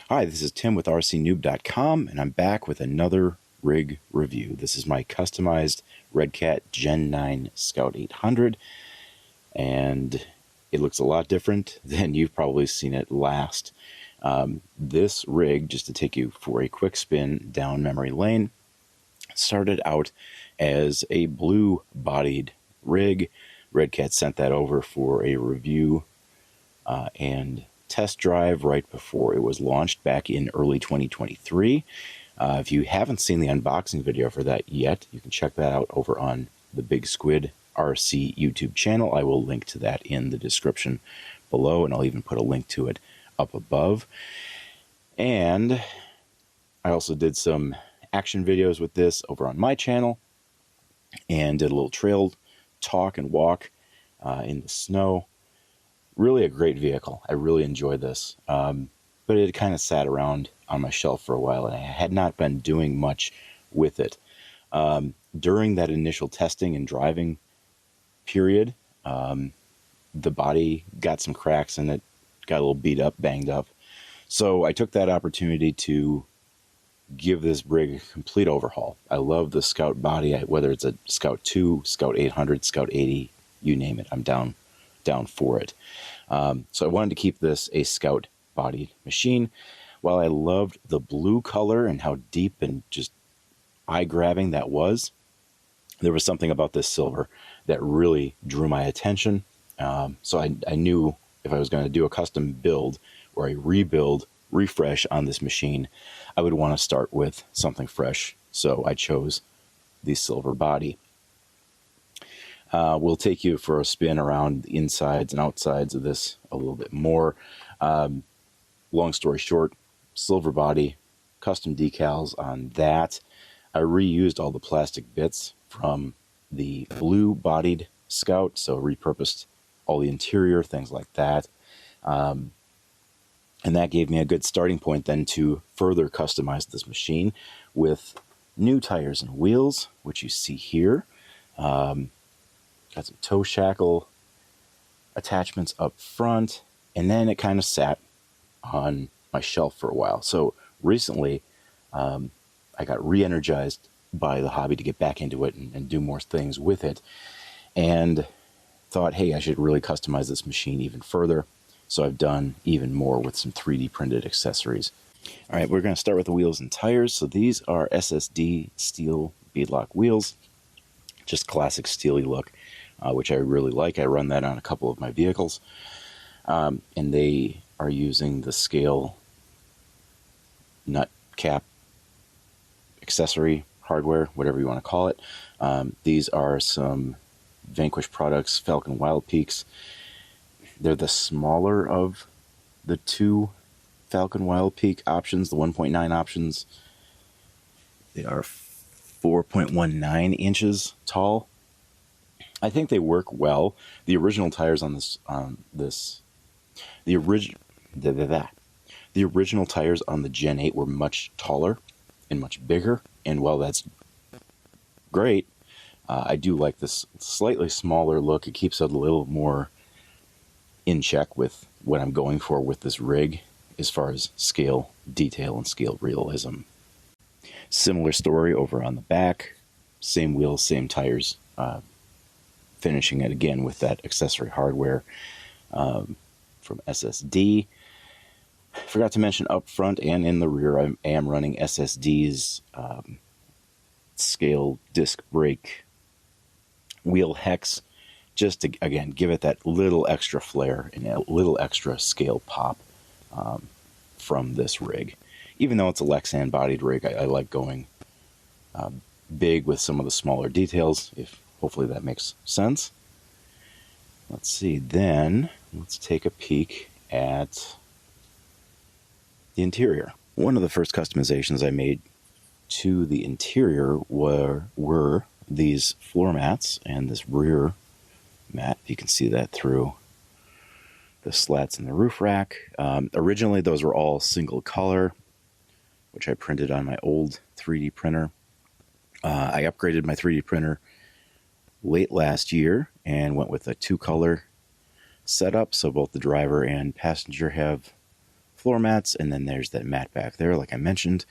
Hi, this is Tim with rcnoob.com, and I'm back with another rig review. This is my customized Redcat Gen9 Scout 800, and it looks a lot different than you've probably seen it last. This rig, just to take you for a quick spin down memory lane, started out as a blue-bodied rig. Redcat sent that over for a review and test drive right before it was launched back in early 2023. If you haven't seen the unboxing video for that yet, you can check that out over on the Big Squid RC YouTube channel. I will link to that in the description below, and I'll even put a link to it up above. And I also did some action videos with this over on my channel and did a little trail talk and walk in the snow. Really a great vehicle. I really enjoyed this, but it kind of sat around on my shelf for a while, and I had not been doing much with it. During that initial testing and driving period, the body got some cracks and it got a little beat up, banged up. So I took that opportunity to give this rig a complete overhaul. I love the Scout body, whether it's a Scout 2, Scout 800, Scout 80, you name it, I'm down for it. So I wanted to keep this a Scout bodied machine. While I loved the blue color and how deep and just eye-grabbing that was, there was something about this silver that really drew my attention. So I knew if I was going to do a custom build or a rebuild, refresh on this machine, I would want to start with something fresh. So I chose the silver body. We'll take you for a spin around the insides and outsides of this a little bit more. Long story short, silver body, custom decals on that. I reused all the plastic bits from the blue-bodied Scout, so repurposed all the interior, things like that. And that gave me a good starting point then to further customize this machine with new tires and wheels, which you see here. Got some tow shackle attachments up front, and then it kind of sat on my shelf for a while. So recently, I got re-energized by the hobby to get back into it and do more things with it, and thought, hey, I should really customize this machine even further. So I've done even more with some 3D printed accessories. All right, we're going to start with the wheels and tires. So these are SSD steel beadlock wheels, just classic steely look, which I really like. I run that on a couple of my vehicles, and they are using the scale nut cap accessory hardware, whatever you want to call it. These are some Vanquish products, Falken Wildpeaks. They're the smaller of the two Falken Wildpeak options, the 1.9 options. They are 4.19 inches tall. I think they work well. The original tires on the original tires on the Gen 8 were much taller and much bigger, and while that's great, I do like this slightly smaller look. It keeps it a little more in check with what I'm going for with this rig as far as scale detail and scale realism. Similar story over on the back, same wheels, same tires, finishing it again with that accessory hardware from SSD. Forgot to mention up front and in the rear, I am running SSD's scale disc brake wheel hex, just to, again, give it that little extra flair and a little extra scale pop from this rig. Even though it's a Lexan bodied rig, I like going big with some of the smaller details, if hopefully that makes sense. Let's see, then let's take a peek at the interior. One of the first customizations I made to the interior were these floor mats and this rear mat. You can see that through the slats in the roof rack. Originally those were all single color, which I printed on my old 3D printer. I upgraded my 3D printer late last year and went with a 2-color setup, so both the driver and passenger have floor mats, and then there's that mat back there, like I mentioned.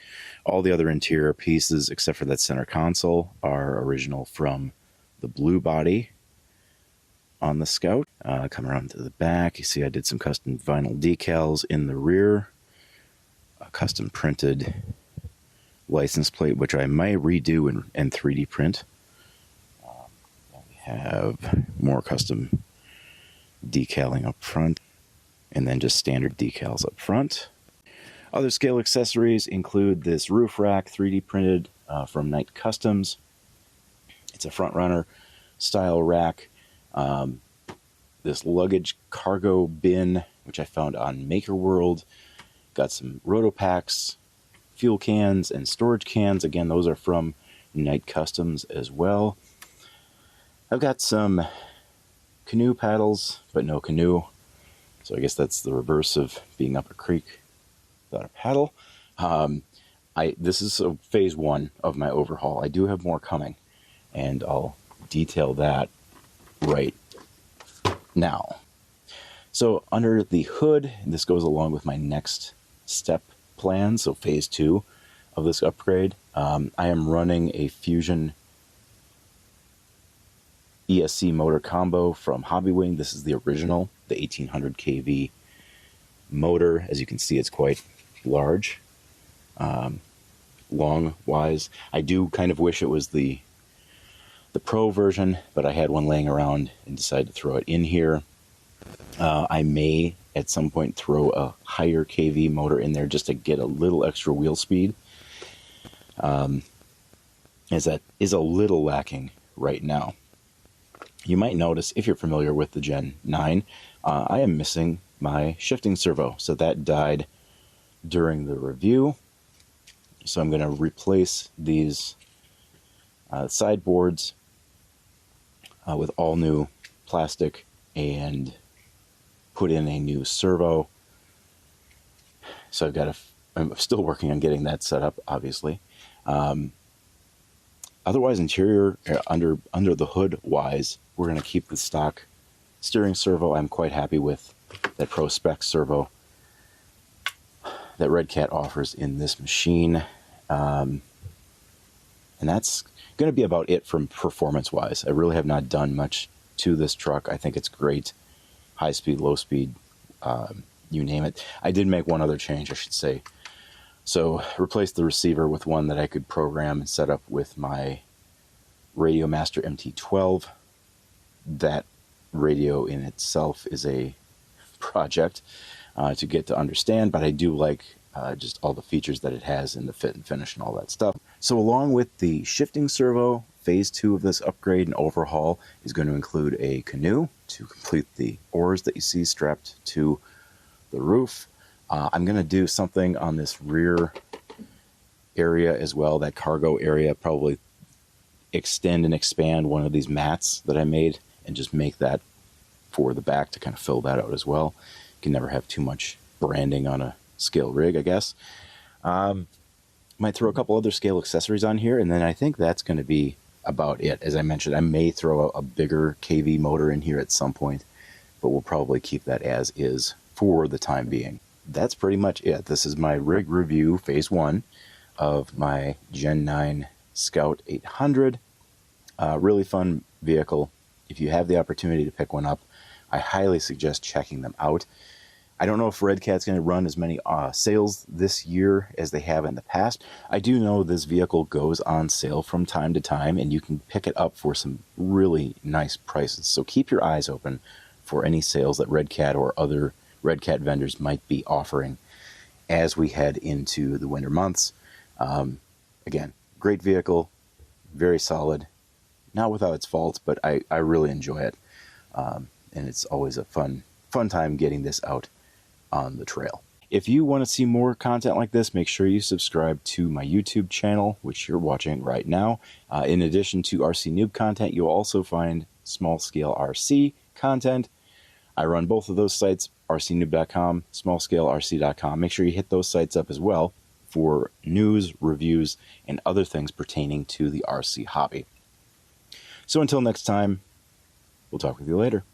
All the other interior pieces, except for that center console, are original from the blue body on the Scout. Come around to the back, you see I did some custom vinyl decals in the rear, a custom printed license plate, which I might redo and 3D print. We have more custom decaling up front, and then just standard decals up front. Other scale accessories include this roof rack, 3D printed from Knight Customs. It's a front runner style rack. This luggage cargo bin, which I found on Maker World. Got some RotopaX fuel cans and storage cans. Again, those are from Knight Customs as well. I've got some canoe paddles, but no canoe. So I guess that's the reverse of being up a creek without a paddle. This is phase 1 of my overhaul. I do have more coming, and I'll detail that right now. So under the hood, this goes along with my next step plan, so phase 2 of this upgrade. I am running a Fusion ESC motor combo from Hobbywing. This is the original, the 1800 kV motor. As you can see, it's quite large, long-wise. I do kind of wish it was the Pro version, but I had one laying around and decided to throw it in here. I may at some point throw a higher kV motor in there just to get a little extra wheel speed, as that is a little lacking right now. You might notice, if you're familiar with the Gen 9, I am missing my shifting servo. So that died during the review. So I'm going to replace these sideboards with all new plastic and put in a new servo. So I'm still working on getting that set up, obviously. Otherwise, interior, under the hood wise, we're going to keep the stock steering servo. I'm quite happy with that Pro Spec servo that Redcat offers in this machine. And that's going to be about it from performance wise. I really have not done much to this truck. I think it's great. High speed, low speed, you name it. I did make one other change, I should say. So replace the receiver with one that I could program and set up with my Radio Master MT12. That radio in itself is a project to get to understand, but I do like just all the features that it has in the fit and finish and all that stuff. So along with the shifting servo, phase 2 of this upgrade and overhaul is going to include a canoe to complete the oars that you see strapped to the roof. I'm going to do something on this rear area as well, that cargo area, probably extend and expand one of these mats that I made and just make that for the back to kind of fill that out as well. You can never have too much branding on a scale rig, I guess. Might throw a couple other scale accessories on here, and then I think that's going to be about it. As I mentioned, I may throw a bigger KV motor in here at some point, but we'll probably keep that as is for the time being. That's pretty much it. This is my rig review, phase 1 of my Gen 9 Scout 800. Really fun vehicle. If you have the opportunity to pick one up, I highly suggest checking them out. I don't know if Redcat's going to run as many sales this year as they have in the past. I do know this vehicle goes on sale from time to time, and you can pick it up for some really nice prices. So keep your eyes open for any sales that Redcat or other Redcat vendors might be offering as we head into the winter months. Again, great vehicle, very solid, not without its faults, but I really enjoy it. And it's always a fun time getting this out on the trail. If you want to see more content like this, make sure you subscribe to my YouTube channel, which you're watching right now. In addition to RC Noob content, you'll also find small scale RC content. I run both of those sites, rcnoob.com, smallscalerc.com. Make sure you hit those sites up as well for news, reviews, and other things pertaining to the RC hobby. So until next time, we'll talk with you later.